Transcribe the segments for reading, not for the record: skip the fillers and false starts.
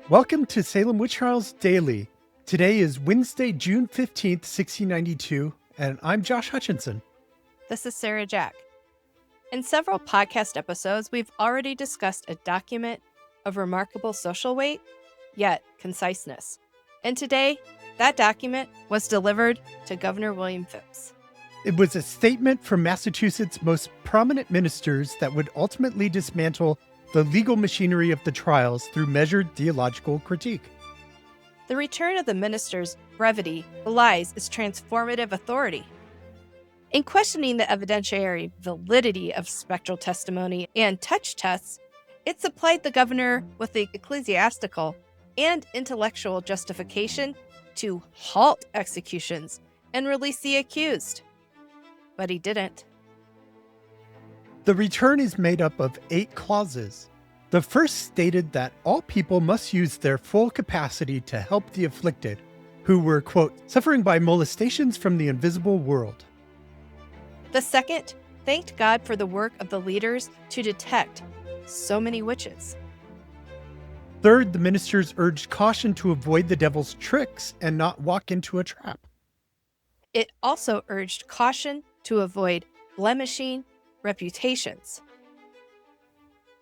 Welcome to Salem Witch Trials Daily. Today is Wednesday, June 15th, 1692, and I'm Josh Hutchinson. This is Sarah Jack. In several podcast episodes, we've already discussed a document of remarkable social weight, yet conciseness. And today, that document was delivered to Governor William Phips. It was a statement from Massachusetts' most prominent ministers that would ultimately dismantle the legal machinery of the trials through measured theological critique. The return of the minister's brevity belies its transformative authority. In questioning the evidentiary validity of spectral testimony and touch tests, it supplied the governor with the ecclesiastical and intellectual justification to halt executions and release the accused. But he didn't. The return is made up of 8 clauses. The first stated that all people must use their full capacity to help the afflicted, who were, quote, suffering by molestations from the invisible world. The second thanked God for the work of the leaders to detect so many witches. Third, the ministers urged caution to avoid the devil's tricks and not walk into a trap. It also urged caution to avoid blemishing reputations.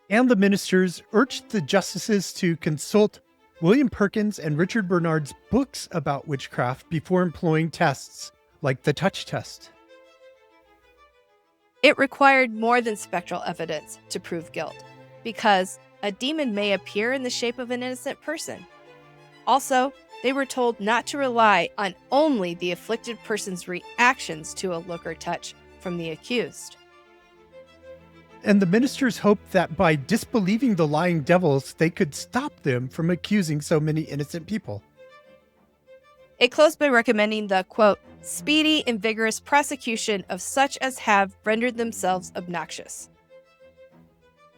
And the ministers urged the justices to consult William Perkins and Richard Bernard's books about witchcraft before employing tests like the touch test. It required more than spectral evidence to prove guilt, because a demon may appear in the shape of an innocent person. Also, they were told not to rely on only the afflicted person's reactions to a look or touch from the accused. And the ministers hoped that by disbelieving the lying devils, they could stop them from accusing so many innocent people. It closed by recommending the, quote, speedy and vigorous prosecution of such as have rendered themselves obnoxious.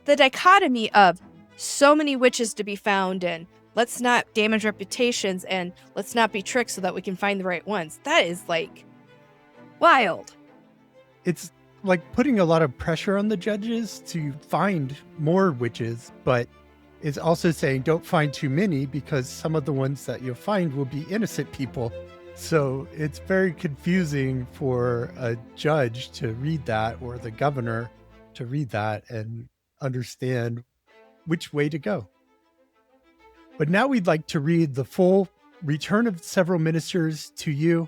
The dichotomy of so many witches to be found and let's not damage reputations and let's not be tricked so that we can find the right ones, that is like wild. It's like putting a lot of pressure on the judges to find more witches, but it's also saying don't find too many because some of the ones that you'll find will be innocent people. So it's very confusing for a judge to read that or the governor to read that and understand which way to go. But now we'd like to read the full Return of Several Ministers to you.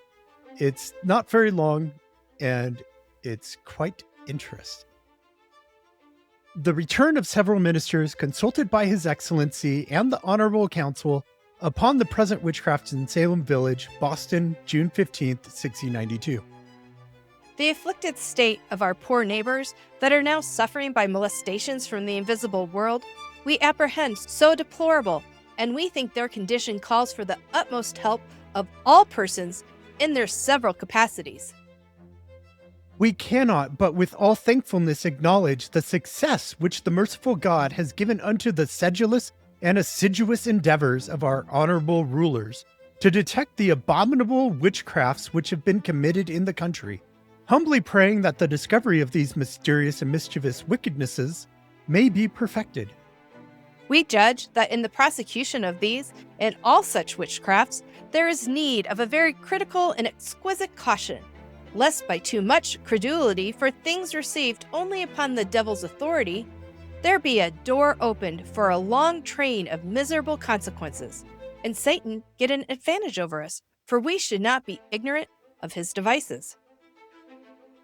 It's not very long and it's quite interesting. The return of several ministers consulted by His Excellency and the Honorable Council upon the present witchcraft in Salem Village, Boston, June 15th, 1692. The afflicted state of our poor neighbors that are now suffering by molestations from the invisible world, we apprehend so deplorable, and we think their condition calls for the utmost help of all persons in their several capacities. We cannot but with all thankfulness acknowledge the success which the merciful God has given unto the sedulous and assiduous endeavors of our honorable rulers to detect the abominable witchcrafts which have been committed in the country, humbly praying that the discovery of these mysterious and mischievous wickednesses may be perfected. We judge that in the prosecution of these and all such witchcrafts, there is need of a very critical and exquisite caution, lest by too much credulity for things received only upon the devil's authority, there be a door opened for a long train of miserable consequences, and Satan get an advantage over us, for we should not be ignorant of his devices.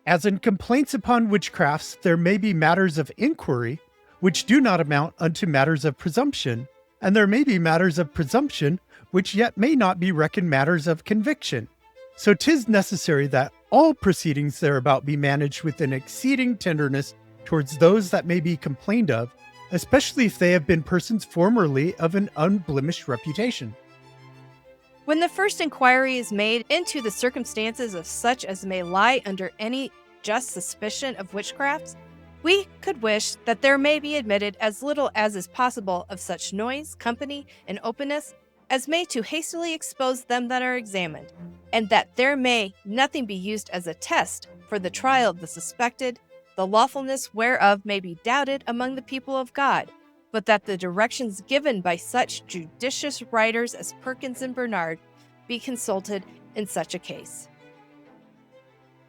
As in complaints upon witchcrafts, there may be matters of inquiry, which do not amount unto matters of presumption, and there may be matters of presumption, which yet may not be reckoned matters of conviction. So 'tis necessary that all proceedings thereabout be managed with an exceeding tenderness towards those that may be complained of, especially if they have been persons formerly of an unblemished reputation. When the first inquiry is made into the circumstances of such as may lie under any just suspicion of witchcrafts, we could wish that there may be admitted as little as is possible of such noise, company, and openness as may to hastily expose them that are examined, and that there may nothing be used as a test for the trial of the suspected, the lawfulness whereof may be doubted among the people of God, but that the directions given by such judicious writers as Perkins and Bernard be consulted in such a case.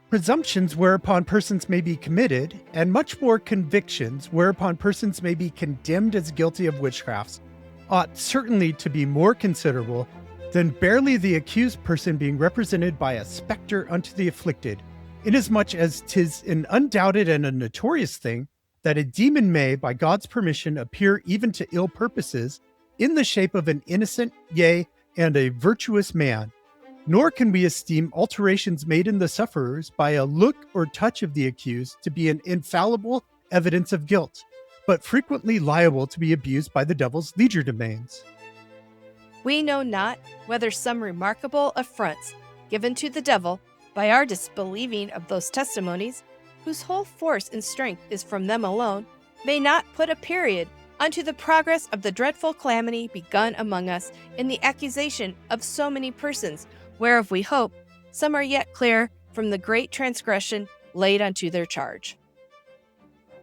Presumptions whereupon persons may be committed, and much more convictions whereupon persons may be condemned as guilty of witchcrafts, ought certainly to be more considerable than barely the accused person being represented by a spectre unto the afflicted, inasmuch as 'tis an undoubted and a notorious thing that a demon may, by God's permission, appear even to ill purposes in the shape of an innocent, yea, and a virtuous man. Nor can we esteem alterations made in the sufferers by a look or touch of the accused to be an infallible evidence of guilt, but frequently liable to be abused by the devil's legerdemains. We know not whether some remarkable affronts given to the devil by our disbelieving of those testimonies, whose whole force and strength is from them alone, may not put a period unto the progress of the dreadful calamity begun among us in the accusation of so many persons, whereof we hope some are yet clear from the great transgression laid unto their charge.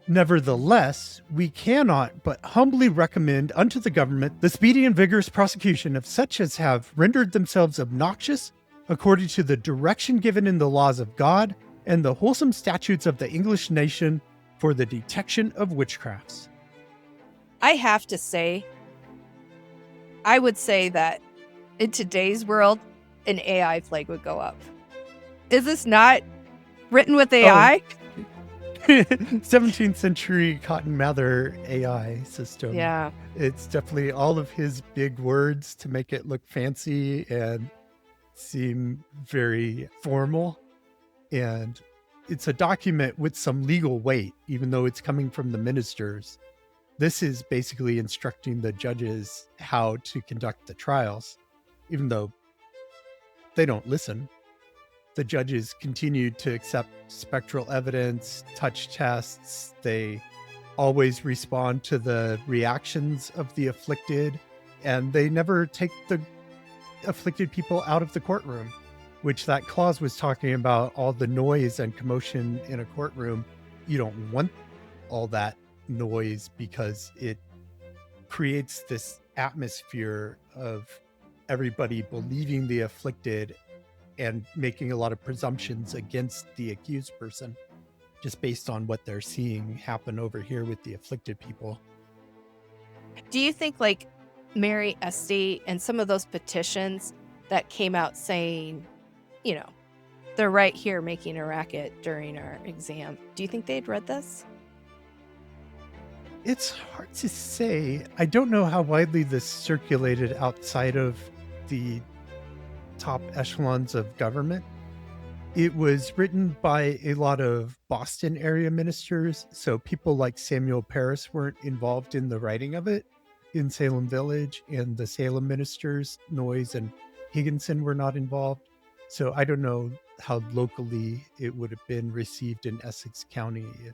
Nevertheless, we cannot but humbly recommend unto the government the speedy and vigorous prosecution of such as have rendered themselves obnoxious according to the direction given in the laws of God and the wholesome statutes of the English nation for the detection of witchcrafts. I have to say, I would say that in today's world, an AI plague would go up. Is this not written with AI? 17th century Cotton Mather AI system. Yeah. It's definitely all of his big words to make it look fancy and seem very formal. And it's a document with some legal weight, even though it's coming from the ministers. This is basically instructing the judges how to conduct the trials, even though they don't listen. The judges continue to accept spectral evidence, touch tests. They always respond to the reactions of the afflicted, and they never take the afflicted people out of the courtroom, which that clause was talking about, all the noise and commotion in a courtroom. You don't want all that noise because it creates this atmosphere of everybody believing the afflicted and making a lot of presumptions against the accused person just based on what they're seeing happen over here with the afflicted people. Do you think like Mary Esty and some of those petitions that came out saying, you know, they're right here making a racket during our exam, do you think they'd read this? It's hard to say. I don't know how widely this circulated outside of the top echelons of government. It was written by a lot of Boston area ministers, so people like Samuel Parris weren't involved in the writing of it in Salem Village, and the Salem ministers, Noyes and Higginson, were not involved. So I don't know how locally it would have been received in Essex County if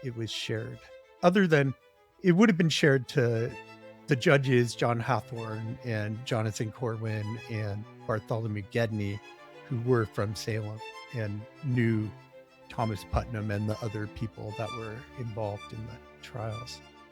it was shared. Other than it would have been shared to the judges, John Hathorne and Jonathan Corwin and Bartholomew Gedney, who were from Salem and knew Thomas Putnam and the other people that were involved in the trials.